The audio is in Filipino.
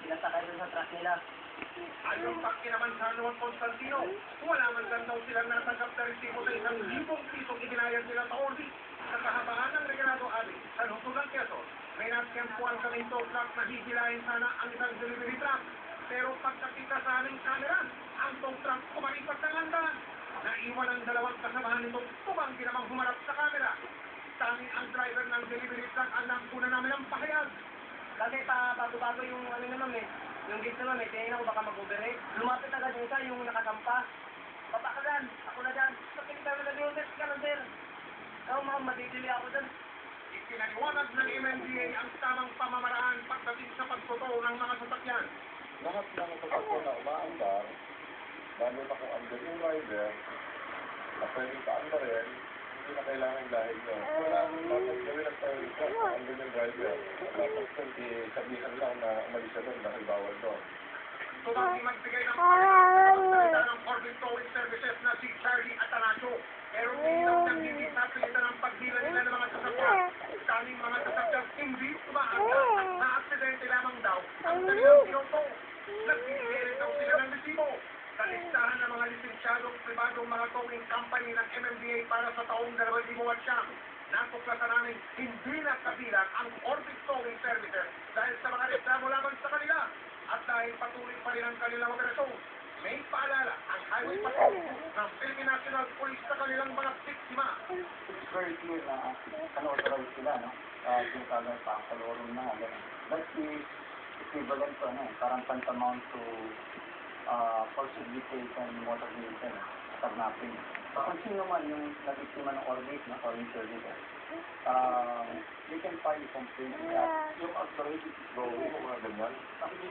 sinasakay doon sa truck nila. Ayon pa kinaman sa Juan Constantino, wala man lang daw silang natanggap na resibo sa 1,000 pisong ibinayad nila sa Orbi. Sa kahabaan ng Regalado Alley, sa lungsod ng Quezon, may natiyempuan kaming tow truck na hihilahin sana ang isang delivery truck. Pero pagkakita sa aming camera, ang tow truck kumalipat ng landas. Naiwan ang dalawang kasamahan nitong tumanggi namang humarap sa camera. Tanging ang driver ng delivery truck ang nakuna namin ang pahayag. Kasi bago-bago yung ano naman eh. Yung gate naman eh, tingin ako baka mag-overhead. Lumapit agad yung isa, yung nakasampa. Baba ka dyan, ako na dyan. Pakita mo na yung test ka na sir. Oo ma'am, matitili ako dyan. Ipinaliwanag ng MMDA ang tamang pamamaraan pagdating sa pagtotoo ng mga sasakyan. Lahat ng sasakyan na umaandar, lalo na kung andar yung rider, na pwedeng paandar rin, hindi na kailangan dahil nyo. Wala akong dapat gawin ang tayo ito, andar yung rider. Dapat sabihan lang na umalis siya doon dahil bawal doon. Tumanggi magbigay ng pagsalita ng Orbit Towing Services na si Charlie Atanasio. Pero hindi nang hindi sapilitan ng pagdila nila ng mga sasakyan. Tanging mga sasakyan hindi umaanda at na-aksidente lamang daw ang kanilang pinoto. Nagbibigay rin daw sila ng resibo. Sa listahan ng mga lisensyadong pribadong mga towing company ng MMDA para sa taong 2009, natuklasan namin hindi na kabilang ang Orbit Towing Services dahil sa mga reklamo laban sa kanila at dahil patuloy pa rin ang kanilang operasyon. May paalala ang Highway Patrol ng Philippine National Police sa kanilang mga biktima. It's very clear na unauthorized sila, no? Sinasabi pa ang kalorong na, that is equivalent to, parang tantamount to forcibly taken motor vehicle, kidnapping. Kung sino man yung nabiktima ng Orbit, no, Towing Services, they can file a complaint that yung authority is going, Mga ganyan. hindi